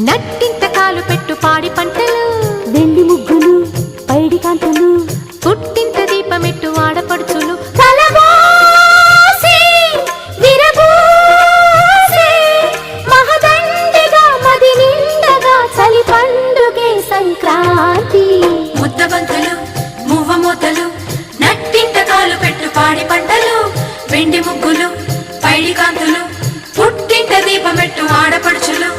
నట్టింత కాలు పెట్టు పాడి పంటలు, వెండి ముగ్గులు పైడి కాంతులు, పుట్టింత దీపమెట్టు ఆడపడుచులు, కలబోసి విరబోసి మహదండిగా మది నిండగా చలి పండుగే సంక్రాంతి. ముద్దబంతులు మువ్వ మూతలు, నట్టింత కాలు పెట్టు పాడి పంటలు, వెండి ముగ్గులు పైడి కాంతులు, పుట్టింత దీపమెట్టు ఆడపడుచులు.